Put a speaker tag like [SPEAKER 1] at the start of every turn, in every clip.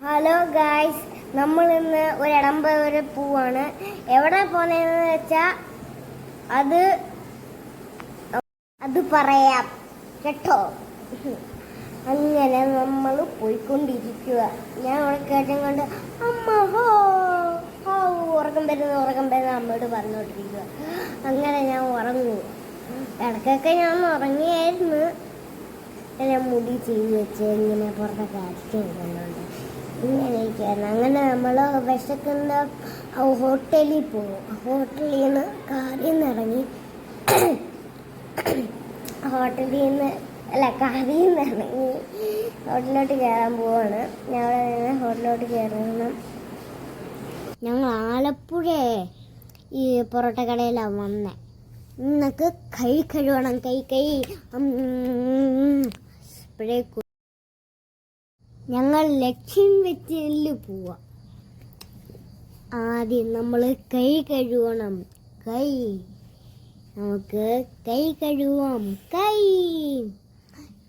[SPEAKER 1] Hello guys, നമ്മൾ ഇന്ന് ഒരിടം വരെ പോവാണ്. എവിടെ പോണെന്ന് വെച്ചാൽ അത് പറയാം കേട്ടോ. അങ്ങനെ നമ്മൾ പോയിക്കൊണ്ടിരിക്കുക. ഞാൻ അവിടെ കേട്ടും കൊണ്ട് അമ്മ ഹോ ഹോ ഉറക്കം വരുന്ന അമ്മയോട് പറഞ്ഞുകൊണ്ടിരിക്കുക. അങ്ങനെ ഞാൻ ഉറങ്ങുക. ഇടയ്ക്കൊക്കെ ഞാൻ ഉറങ്ങിയായിരുന്നു. ഞാൻ മുടി ചെയ്ത് വെച്ച് ഇങ്ങനെ പുറത്തൊക്കെ അടിച്ചു വരുന്നുണ്ട്. ഇങ്ങനെയൊക്കെയായിരുന്നു. അങ്ങനെ നമ്മൾ വിശക്കുന്ന ഹോട്ടലിൽ പോകും. ഹോട്ടലിൽ നിന്ന് കാറിൽ നിന്ന് ഇറങ്ങി കാറിൽ നിന്ന് ഇറങ്ങി ഹോട്ടലിലോട്ട് കയറാൻ പോവാണ്. ഞാൻ അവിടെ നിന്ന് ഹോട്ടലിലോട്ട് കയറുന്നു. ഞങ്ങൾ ആലപ്പുഴ ഈ പൊറോട്ട കടയിലാണ് വന്നത്. ഇന്നൊക്കെ കൈ കഴുകണം. കൈ ഇപ്പോഴേ ഞങ്ങൾ ലക്ഷ്യം വെച്ചില് പോവാം. ആദ്യം നമ്മൾ കൈ കഴുകണം. നമുക്ക് കൈ കഴുകാം.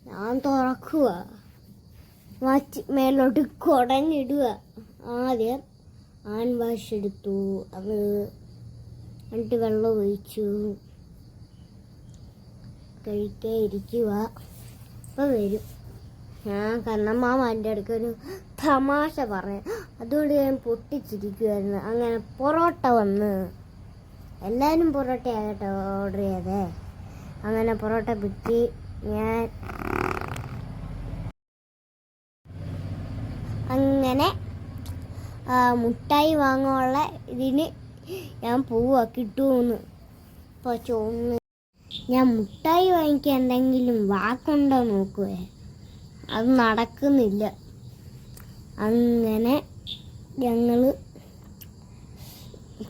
[SPEAKER 1] ഞാൻ തുറക്കുക, മേലോട്ട് കുടഞ്ഞിടുക. ആദ്യം ഹാൻഡ് വാഷ് എടുത്തു, അത് എന്നിട്ട് വെള്ളം ഒഴിച്ചു, കഴിക്കാൻ ഇരിക്കുക. അപ്പോൾ വരും. ഞാൻ കണ്ണമ്മാമ എൻ്റെ അടുക്ക ഒരു തമാശ പറഞ്ഞു, അതുകൊണ്ട് ഞാൻ പൊട്ടിച്ചിരിക്കുമായിരുന്നു. അങ്ങനെ പൊറോട്ട വന്ന് എല്ലാവരും പൊറോട്ടയാകട്ടെ ഓർഡർ ചെയ്തേ. അങ്ങനെ പൊറോട്ട പിറ്റി ഞാൻ അങ്ങനെ മുട്ടായി വാങ്ങാനുള്ള ഇതിന് ഞാൻ പോവുക. കിട്ടുമെന്ന് ഇപ്പോൾ ചോന്ന് ഞാൻ മുട്ടായി വാങ്ങിക്കാൻ എന്തെങ്കിലും വാക്കുണ്ടോ നോക്കുവേ. അത് നടക്കുന്നില്ല. അങ്ങനെ ഞങ്ങൾ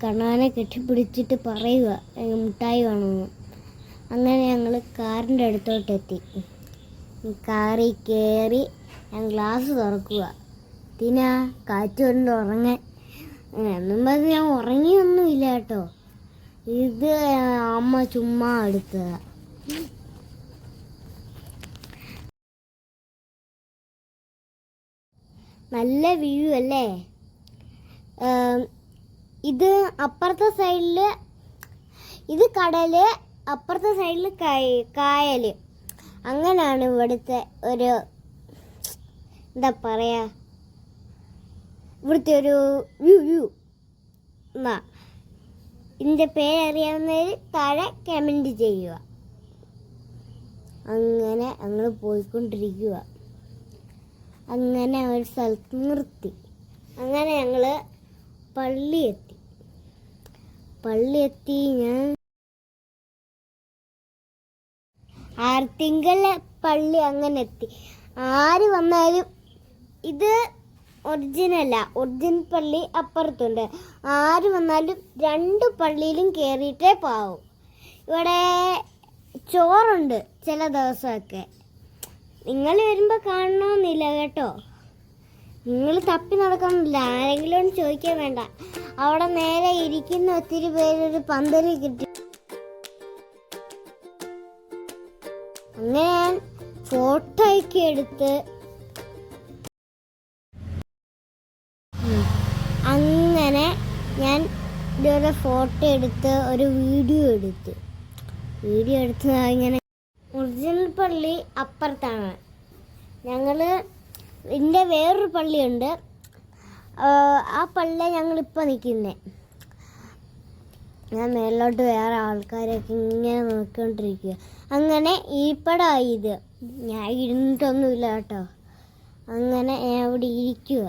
[SPEAKER 1] കണ്ണാനെ കെട്ടിപ്പിടിച്ചിട്ട് പറയുക മുട്ടായി വേണമെന്ന്. അങ്ങനെ ഞങ്ങൾ കാറിൻ്റെ അടുത്തോട്ടെത്തി. കാറിൽ കയറി ഞാൻ ഗ്ലാസ് തുറക്കുക. കാറ്റ് കൊണ്ട് ഉറങ്ങാൻ. എന്നും പറഞ്ഞ് ഞാൻ ഉറങ്ങിയൊന്നുമില്ല കേട്ടോ. ഇത് അമ്മ ചുമ്മാ എടുത്തതാണ്. നല്ല വ്യൂ അല്ലേ. ഇത് അപ്പുറത്തെ സൈഡിൽ ഇത് കടല്, അപ്പുറത്തെ സൈഡിൽ കായൽ. അങ്ങനെയാണ് ഇവിടുത്തെ ഒരു എന്താ പറയുക, ഇവിടുത്തെ ഒരു വ്യൂ. എന്നാ ഇതിൻ്റെ പേരറിയാവുന്നവർ താഴെ കമൻറ്റ് ചെയ്യുക. അങ്ങനെ ഞങ്ങൾ പോയിക്കൊണ്ടിരിക്കുക. അങ്ങനെ ഒരു സ്ഥലത്ത് നിർത്തി. അങ്ങനെ ഞങ്ങൾ പള്ളിയെത്തി. ഞാൻ ആർത്തിങ്കൽ പള്ളി അങ്ങനെ എത്തി. ആര് വന്നാലും ഇത് ഒറിജിനൽ പള്ളി അപ്പുറത്തുണ്ട്. ആര് വന്നാലും രണ്ട് പള്ളിയിലും കയറിയിട്ടേ പാവും. ഇവിടെ ചോറുണ്ട് ചില ദിവസമൊക്കെ. നിങ്ങൾ വരുമ്പോൾ കാണണമെന്നില്ല കേട്ടോ. നിങ്ങൾ തപ്പി നടക്കണമെന്നില്ല. ആരെങ്കിലും ചോദിക്കാൻ വേണ്ട. അവിടെ നേരെ ഇരിക്കുന്ന ഒത്തിരി പേരൊരു പന്തല് കിട്ടി. അങ്ങനെ ഞാൻ ഫോട്ടോ ഒക്കെ എടുത്ത് ഇതുപോലെ ഫോട്ടോ എടുത്ത് ഒരു വീഡിയോ എടുത്ത് ഇങ്ങനെ. ഒറിജിനൽ പള്ളി അപ്പുറത്താണ്. ഇതിൻ്റെ വേറൊരു പള്ളിയുണ്ട്. ആ പള്ളിയാണ് ഞങ്ങളിപ്പോൾ നിൽക്കുന്നത്. ഞാൻ മേലോട്ട് വേറെ ആൾക്കാരൊക്കെ ഇങ്ങനെ നോക്കിക്കൊണ്ടിരിക്കുക. അങ്ങനെ ഈപ്പടമായി ഇത്. ഞാൻ ഇരുന്നിട്ടൊന്നുമില്ല കേട്ടോ. അങ്ങനെ ഞാൻ ഇവിടെ ഇരിക്കുക.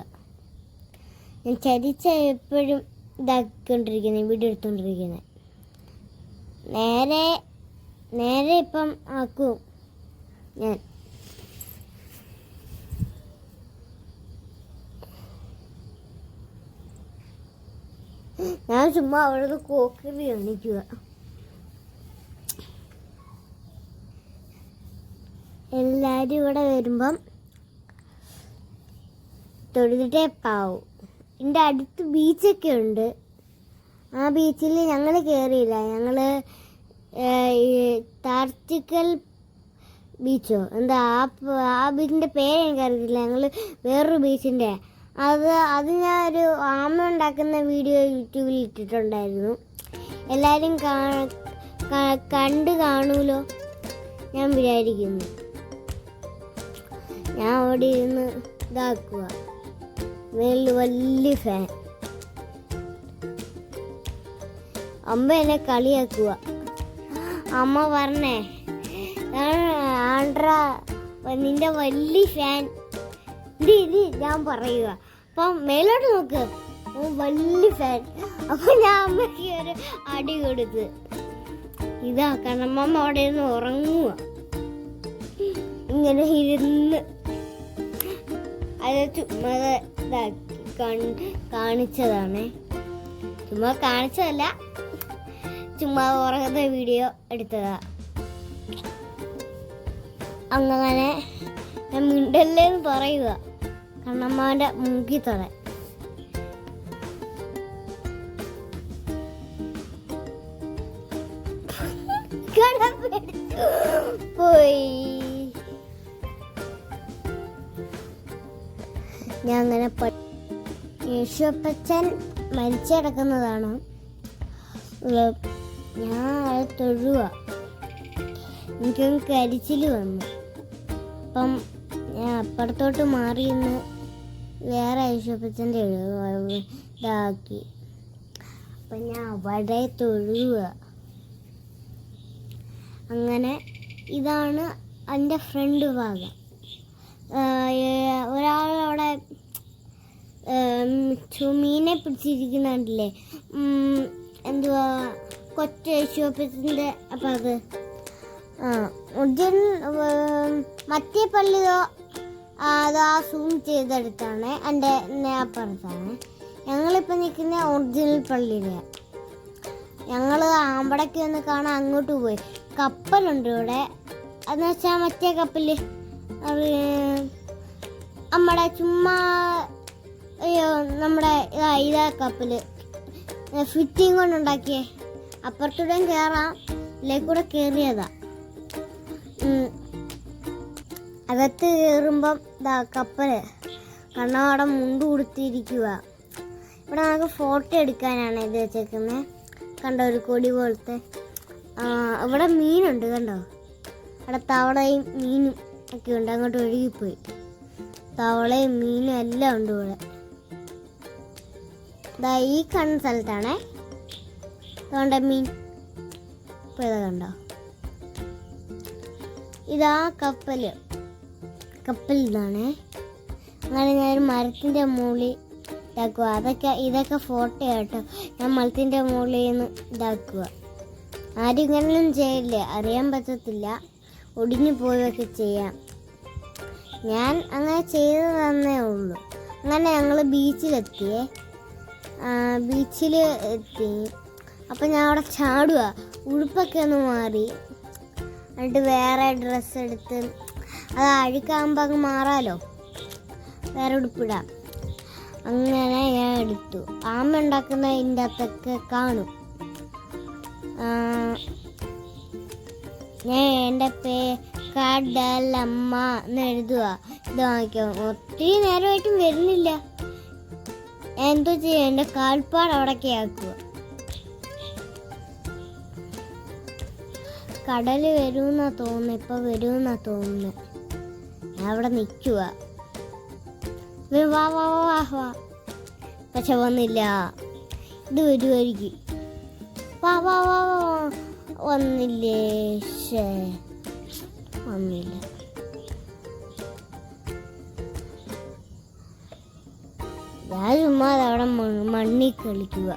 [SPEAKER 1] ഞാൻ ചരിച്ച എപ്പോഴും ഇതാക്കിക്കൊണ്ടിരിക്കുന്നത്, വീഡിയോ എടുത്തുകൊണ്ടിരിക്കുന്നത്. നേരെ ഇപ്പം ആക്കും ഞാൻ ചുമ്മാ അവിടുന്ന് കോക്കറി കാണിക്കുക. എല്ലാവരും ഇവിടെ വരുമ്പം തൊഴുതിട്ടേ പാവും. എൻ്റെ അടുത്ത് ബീച്ചൊക്കെ ഉണ്ട്. ആ ബീച്ചിൽ ഞങ്ങൾ കയറിയില്ല. ഞങ്ങൾ താർച്ചിക്കൽ ബീച്ചോ എന്താ ആ ബീച്ചിൻ്റെ പേര് എനിക്കറിയത്തില്ല. ഞങ്ങൾ വേറൊരു ബീച്ചിൻ്റെ അത് ഞാനൊരു ആമ ഉണ്ടാക്കുന്ന വീഡിയോ യൂട്യൂബിൽ ഇട്ടിട്ടുണ്ടായിരുന്നു. എല്ലാവരും കണ്ടു കാണൂലോ ഞാൻ വിചാരിക്കുന്നു. ഞാൻ അവിടെ ഇരുന്ന് ഇതാക്കുക, മേളിൽ വലിയ ഫാൻ. അമ്മ എന്നെ കളിയാക്കുക. അമ്മ പറഞ്ഞേ, ആണ്ട്ര നിന്റെ വലിയ ഫാൻ ഇത് ഞാൻ പറയുക. അപ്പം മേലോട്ട് നോക്ക്, വലിയ ഫാൻ. അപ്പൊ ഞാൻ അമ്മയ്ക്ക് ഒരു അടി കൊടുത്ത്. ഇതാ കണ്ണമ്മ അവിടെ ഇരുന്ന് ഉറങ്ങുക, ഇങ്ങനെ ഇരുന്ന്. അത് ചുമ്മാ കാണിച്ചതാണ്, ചുമ്മാ കാണിച്ചതല്ല, ചുമ്മാ ഉറങ്ങുന്ന വീഡിയോ എടുത്തതാ. അങ്ങനെ ഞാൻ മിണ്ടല്ലേന്ന് പറയുക, കണ്ണമ്മാൻ്റെ മൂക്കി തൊടാൻ. പോയി. ഞാൻ അങ്ങനെ യേശുപ്പച്ചൻ മരിച്ചടക്കുന്നതാണ്. ഞാൻ അത് തൊഴുക, എനിക്കൊന്ന് കരിച്ചിൽ വന്നു. അപ്പം ഞാൻ അപ്പുറത്തോട്ട് മാറി നിന്ന് വേറെ യേശുപ്പച്ചൻ്റെ ഇതാക്കി. അപ്പം ഞാൻ അവിടെ തൊഴുക. അങ്ങനെ ഇതാണ് എൻ്റെ ഫ്രണ്ട് ഭാഗം. ഒരാളവിടെ മീനെ പിടിച്ചിരിക്കുന്നുണ്ടല്ലേ, എന്തുവാ കൊച്ചു യേശുപ്പച്ചൻ്റെ. അപ്പം അത് മറ്റേ പള്ളിയോ അത് സൂം ചെയ്തെടുത്താണ്, എൻ്റെ അപ്പുറത്താണ്. ഞങ്ങളിപ്പോൾ നിൽക്കുന്ന ഒറിജിനൽ പള്ളിയിലാണ്. ഞങ്ങൾ അവിടേക്ക് ഒന്ന് കാണാൻ അങ്ങോട്ട് പോയി. കപ്പലുണ്ട് ഇവിടെ, അതെന്ന് വെച്ചാൽ മറ്റേ കപ്പൽ, നമ്മുടെ ചുമ്മാ നമ്മുടെ ഇതാ കപ്പൽ ഫിറ്റിങ് കൊണ്ടുണ്ടാക്കിയേ. അപ്പുറത്തൂടെയും കയറാം, ഇതിലേക്കൂടെ കയറിയതാ. അകത്ത് കയറുമ്പം ഇതാ കപ്പൽ കണ്ണാട മുണ്ട് കൊടുത്തിരിക്കുക. ഇവിടെ നമുക്ക് ഫോട്ടോ എടുക്കാനാണ് ഇത് വെച്ചേക്കുന്നത്. കണ്ടോ, ഒരു കൊടി പോലത്തെ. ഇവിടെ മീനുണ്ട്, കണ്ടോ, അവിടെ തവളയും മീനും ഒക്കെ ഉണ്ട്. അങ്ങോട്ട് ഒഴുകിപ്പോയി. തവളയും മീനും എല്ലാം ഉണ്ട് ഇവിടെ. ഇതാ ഈ കാണുന്ന സ്ഥലത്താണേ അതുകൊണ്ട് മീൻ. ഇപ്പോൾ ഇതാ കണ്ടോ, ഇതാ കപ്പൽ ഇതാണേ. അങ്ങനെ ഞാനൊരു മരത്തിൻ്റെ മുകളിൽ ഇതാക്കുക. ഇതൊക്കെ ഫോട്ടോ കേട്ടോ. ഞാൻ മരത്തിൻ്റെ മുകളിൽ നിന്ന് ഇതാക്കുക. ആരും ഇങ്ങനെയൊന്നും ചെയ്യില്ലേ, അറിയാൻ പറ്റത്തില്ല, ഒടിഞ്ഞു പോവുകയൊക്കെ ചെയ്യാം. ഞാൻ അങ്ങനെ ചെയ്തു തന്നേ ഉള്ളൂ. അങ്ങനെ ഞങ്ങൾ ബീച്ചിലെത്തി. അപ്പം ഞാൻ അവിടെ ചാടുക, ഉടുപ്പൊക്കെ ഒന്ന് മാറി, എന്നിട്ട് വേറെ ഡ്രസ്സ് എടുത്ത്, അത് അഴുക്കാകുമ്പോൾ അങ്ങ് മാറാലോ, വേറെ ഉടുപ്പിടാം. അങ്ങനെ ഞാൻ എടുത്തു. ആമ ഉണ്ടാക്കുന്ന ഇതിൻ്റെ അകത്തൊക്കെ കാണും. ഞാൻ എൻ്റെ കടലമ്മ എന്ന് എഴുതുക. ഇത് വാങ്ങിക്കാം. ഒത്തിരി നേരമായിട്ടും വരുന്നില്ല. എന്തോ ചെയ്യാം, എൻ്റെ കാൽപ്പാട് അവിടേക്ക് ആക്കുക. കടൽ വരുമെന്നാ തോന്നുന്നു, ഇപ്പം വരുമെന്നാ തോന്നുന്നു. ഞാൻ അവിടെ നിൽക്കുക. വാ വാ വാ വാ, പക്ഷെ വന്നില്ല. ഇത് വരുമായിരിക്കും. വാ വാ വാ വാ, വന്നില്ലേ? വന്നില്ല. ഞാൻ ചുമ്മാ അവിടെ മണ്ണിൽ കളിക്കുക.